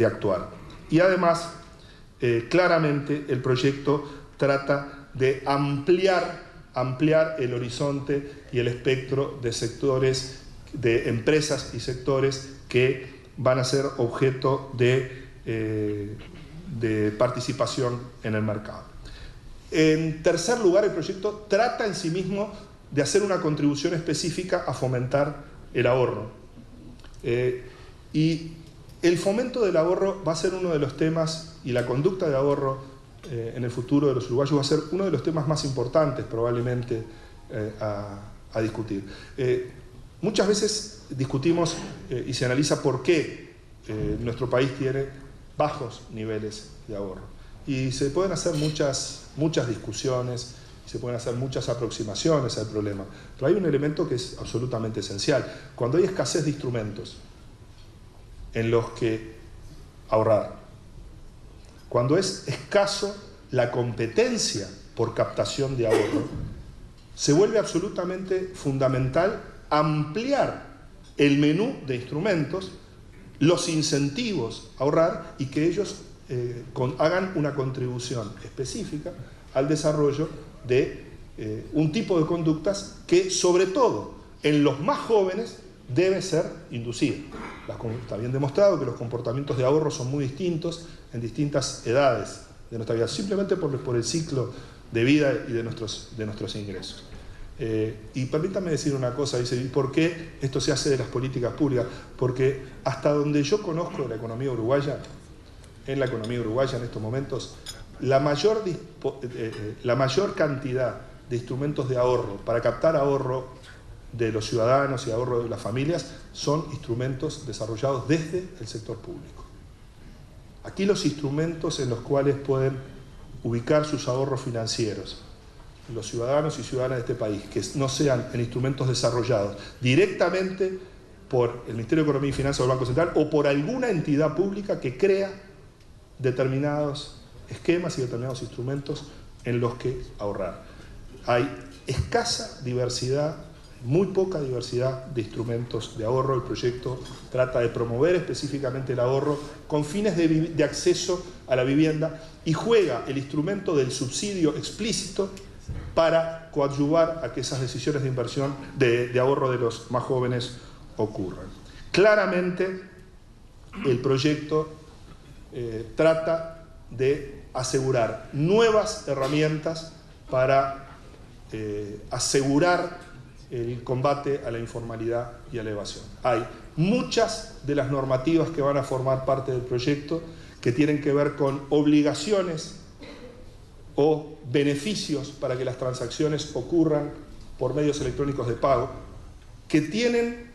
actuar. Y además, claramente el proyecto trata de ampliar el horizonte y el espectro de sectores, de empresas y sectores que van a ser objeto de participación en el mercado. En tercer lugar, el proyecto trata en sí mismo de hacer una contribución específica a fomentar el ahorro. Y el fomento del ahorro va a ser uno de los temas, y la conducta de ahorro en el futuro de los uruguayos va a ser uno de los temas más importantes probablemente a discutir. Muchas veces discutimos y se analiza por qué nuestro país tiene bajos niveles de ahorro. Y se pueden hacer muchas discusiones, se pueden hacer muchas aproximaciones al problema. Pero hay un elemento que es absolutamente esencial. Cuando hay escasez de instrumentos en los que ahorrar, cuando es escaso la competencia por captación de ahorro, se vuelve absolutamente fundamental ampliar el menú de instrumentos, los incentivos a ahorrar y que ellos hagan una contribución específica al desarrollo de un tipo de conductas que, sobre todo en los más jóvenes, debe ser inducida. Está bien demostrado que los comportamientos de ahorro son muy distintos en distintas edades de nuestra vida, simplemente por el ciclo de vida y de nuestros ingresos. Y permítanme decir una cosa, dice, ¿y por qué esto se hace de las políticas públicas? Porque hasta donde yo conozco la economía uruguaya, en la economía uruguaya en estos momentos, la mayor cantidad de instrumentos de ahorro para captar ahorro de los ciudadanos y ahorro de las familias son instrumentos desarrollados desde el sector público. Aquí los instrumentos en los cuales pueden ubicar sus ahorros financieros los ciudadanos y ciudadanas de este país, que no sean en instrumentos desarrollados directamente por el Ministerio de Economía y Finanzas o el Banco Central o por alguna entidad pública que crea determinados esquemas y determinados instrumentos en los que ahorrar. Hay escasa diversidad muy poca diversidad de instrumentos de ahorro. El proyecto trata de promover específicamente el ahorro con fines de acceso a la vivienda y juega el instrumento del subsidio explícito para coadyuvar a que esas decisiones de inversión, de ahorro de los más jóvenes ocurran. Claramente, el proyecto trata de asegurar nuevas herramientas para asegurar el combate a la informalidad y a la evasión. Hay muchas de las normativas que van a formar parte del proyecto que tienen que ver con obligaciones o beneficios para que las transacciones ocurran por medios electrónicos de pago, que tienen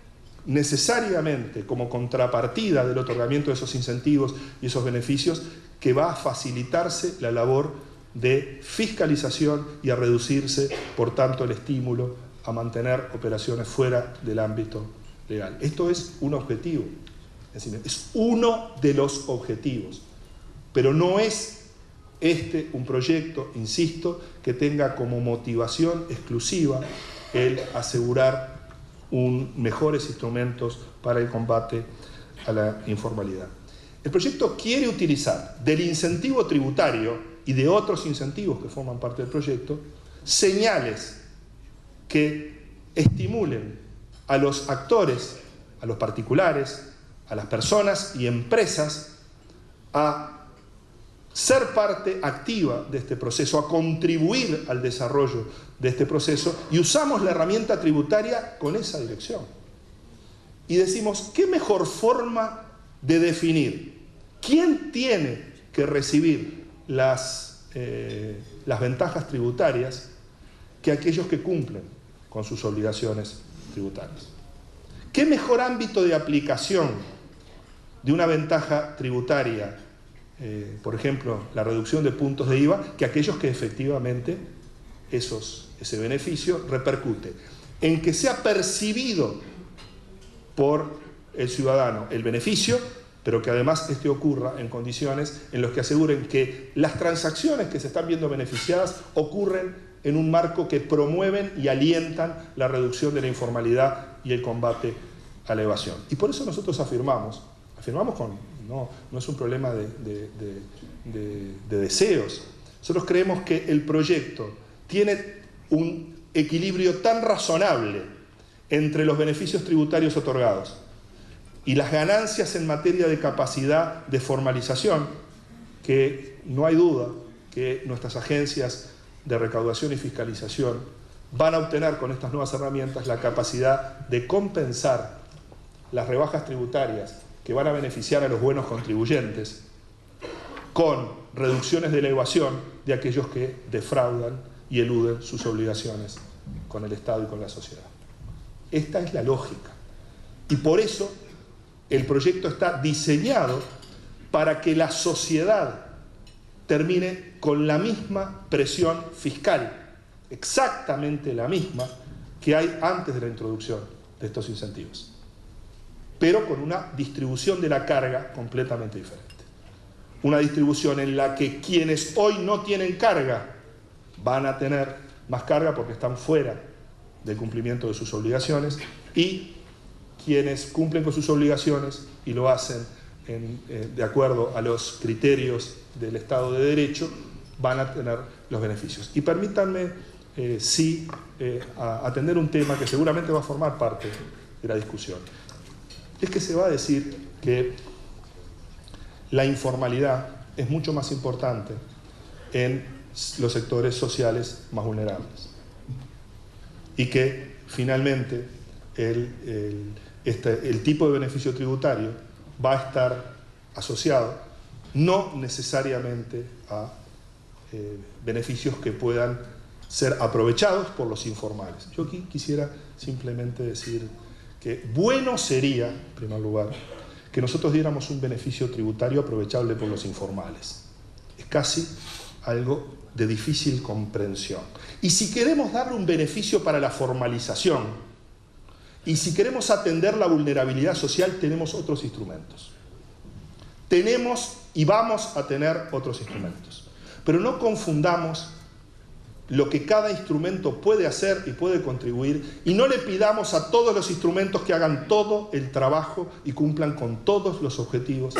necesariamente como contrapartida del otorgamiento de esos incentivos y esos beneficios que va a facilitarse la labor de fiscalización y a reducirse, por tanto, el estímulo a mantener operaciones fuera del ámbito legal. Esto es un objetivo, es uno de los objetivos, pero no es un proyecto, insisto, que tenga como motivación exclusiva el asegurar mejores instrumentos para el combate a la informalidad. El proyecto quiere utilizar del incentivo tributario y de otros incentivos que forman parte del proyecto señales que estimulen a los actores, a los particulares, a las personas y empresas a ser parte activa de este proceso, a contribuir al desarrollo de este proceso, y usamos la herramienta tributaria con esa dirección. Y decimos, ¿qué mejor forma de definir quién tiene que recibir las ventajas tributarias que aquellos que cumplen con sus obligaciones tributarias? ¿Qué mejor ámbito de aplicación de una ventaja tributaria, por ejemplo, la reducción de puntos de IVA, que aquellos que efectivamente ese beneficio repercute en que sea percibido por el ciudadano el beneficio, pero que además este ocurra en condiciones en las que aseguren que las transacciones que se están viendo beneficiadas ocurren en un marco que promueven y alientan la reducción de la informalidad y el combate a la evasión. Y por eso nosotros afirmamos no es un problema de deseos. Nosotros creemos que el proyecto tiene un equilibrio tan razonable entre los beneficios tributarios otorgados y las ganancias en materia de capacidad de formalización, que no hay duda que nuestras agencias de recaudación y fiscalización van a obtener con estas nuevas herramientas la capacidad de compensar las rebajas tributarias que van a beneficiar a los buenos contribuyentes con reducciones de la evasión de aquellos que defraudan y eluden sus obligaciones con el Estado y con la sociedad. Esta es la lógica. Y por eso el proyecto está diseñado para que la sociedad termine con la misma presión fiscal, exactamente la misma que hay antes de la introducción de estos incentivos, pero con una distribución de la carga completamente diferente. Una distribución en la que quienes hoy no tienen carga van a tener más carga porque están fuera del cumplimiento de sus obligaciones, y quienes cumplen con sus obligaciones y lo hacen de acuerdo a los criterios del Estado de Derecho van a tener los beneficios. Y permítanme atender un tema que seguramente va a formar parte de la discusión. Es que se va a decir que la informalidad es mucho más importante en los sectores sociales más vulnerables y que finalmente el tipo de beneficio tributario va a estar asociado no necesariamente a beneficios que puedan ser aprovechados por los informales. Yo aquí quisiera simplemente decir que bueno sería, en primer lugar, que nosotros diéramos un beneficio tributario aprovechable por los informales. Es casi algo de difícil comprensión. Y si queremos darle un beneficio para la formalización, y si queremos atender la vulnerabilidad social, tenemos otros instrumentos. Tenemos y vamos a tener otros instrumentos. Pero no confundamos lo que cada instrumento puede hacer y puede contribuir, y no le pidamos a todos los instrumentos que hagan todo el trabajo y cumplan con todos los objetivos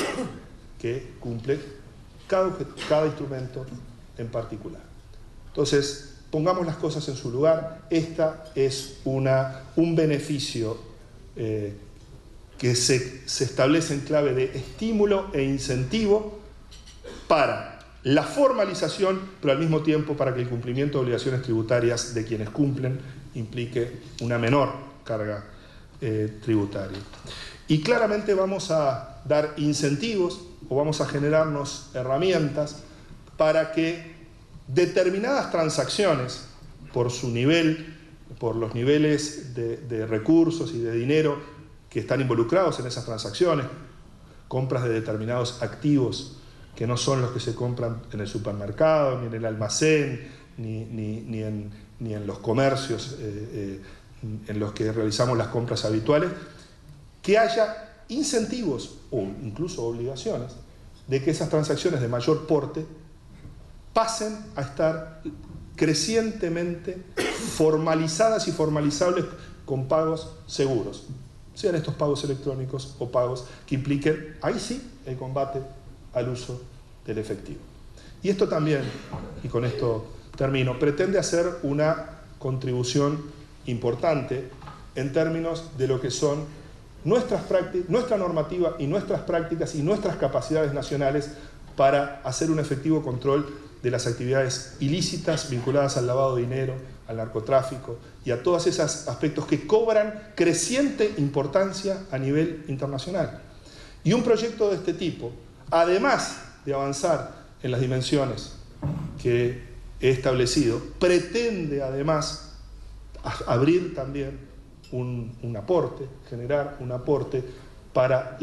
que cumple cada instrumento en particular. Entonces, pongamos las cosas en su lugar. Esta es un beneficio que se establece en clave de estímulo e incentivo para la formalización, pero al mismo tiempo para que el cumplimiento de obligaciones tributarias de quienes cumplen implique una menor carga tributaria. Y claramente vamos a dar incentivos o vamos a generarnos herramientas para que determinadas transacciones, por su nivel, por los niveles de recursos y de dinero que están involucrados en esas transacciones, compras de determinados activos que no son los que se compran en el supermercado, ni en el almacén, ni en los comercios en los que realizamos las compras habituales, que haya incentivos o incluso obligaciones de que esas transacciones de mayor porte pasen a estar crecientemente formalizadas y formalizables con pagos seguros, sean estos pagos electrónicos o pagos que impliquen, ahí sí, el combate al uso del efectivo. Y esto también, y con esto termino, pretende hacer una contribución importante en términos de lo que son nuestra normativa y nuestras prácticas y nuestras capacidades nacionales para hacer un efectivo control de las actividades ilícitas vinculadas al lavado de dinero, al narcotráfico y a todos esos aspectos que cobran creciente importancia a nivel internacional. Y un proyecto de este tipo, además de avanzar en las dimensiones que he establecido, pretende además abrir también un aporte, generar un aporte para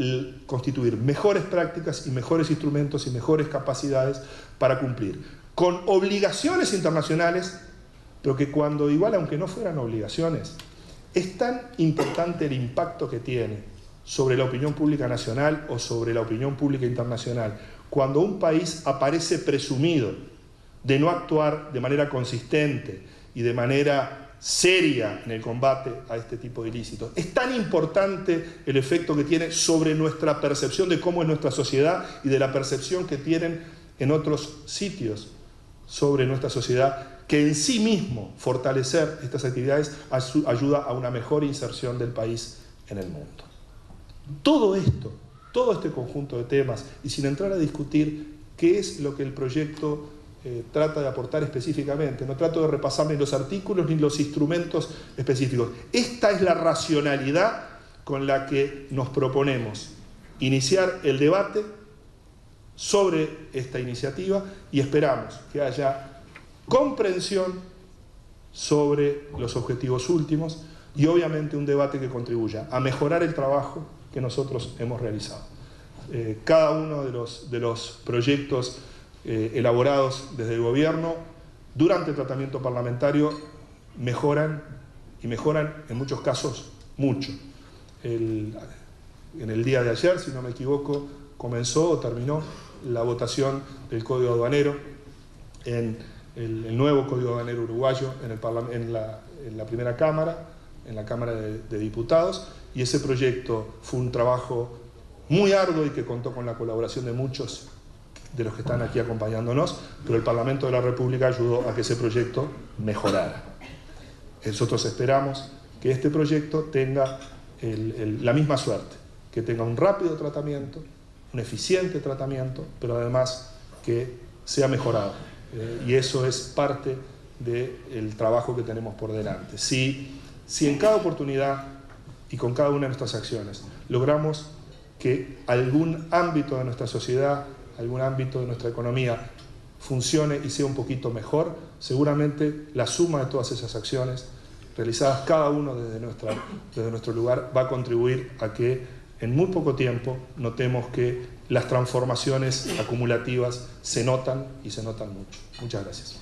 constituir mejores prácticas y mejores instrumentos y mejores capacidades para cumplir con obligaciones internacionales, pero que cuando igual, aunque no fueran obligaciones, es tan importante el impacto que tiene sobre la opinión pública nacional o sobre la opinión pública internacional, cuando un país aparece presumido de no actuar de manera consistente y de manera seria en el combate a este tipo de ilícitos. Es tan importante el efecto que tiene sobre nuestra percepción de cómo es nuestra sociedad y de la percepción que tienen en otros sitios sobre nuestra sociedad, que en sí mismo fortalecer estas actividades ayuda a una mejor inserción del país en el mundo. Todo esto, todo este conjunto de temas, y sin entrar a discutir qué es lo que el proyecto trata de aportar específicamente, no trato de repasar ni los artículos ni los instrumentos específicos. Esta es la racionalidad con la que nos proponemos iniciar el debate sobre esta iniciativa y esperamos que haya comprensión sobre los objetivos últimos y obviamente un debate que contribuya a mejorar el trabajo que nosotros hemos realizado. Cada uno de los proyectos elaborados desde el gobierno durante el tratamiento parlamentario mejoran y mejoran en muchos casos mucho. En el día de ayer, si no me equivoco, comenzó o terminó la votación del Código Aduanero, en el nuevo Código Aduanero uruguayo en la primera Cámara, en la Cámara de Diputados, y ese proyecto fue un trabajo muy arduo y que contó con la colaboración de muchos de los que están aquí acompañándonos, pero el Parlamento de la República ayudó a que ese proyecto mejorara. Nosotros esperamos que este proyecto tenga la misma suerte, que tenga un rápido tratamiento, un eficiente tratamiento, pero además que sea mejorado. Y eso es parte del trabajo que tenemos por delante. Si en cada oportunidad y con cada una de nuestras acciones logramos que algún ámbito de nuestra sociedad, algún ámbito de nuestra economía funcione y sea un poquito mejor, seguramente la suma de todas esas acciones realizadas cada uno desde nuestro lugar va a contribuir a que en muy poco tiempo notemos que las transformaciones acumulativas se notan y se notan mucho. Muchas gracias.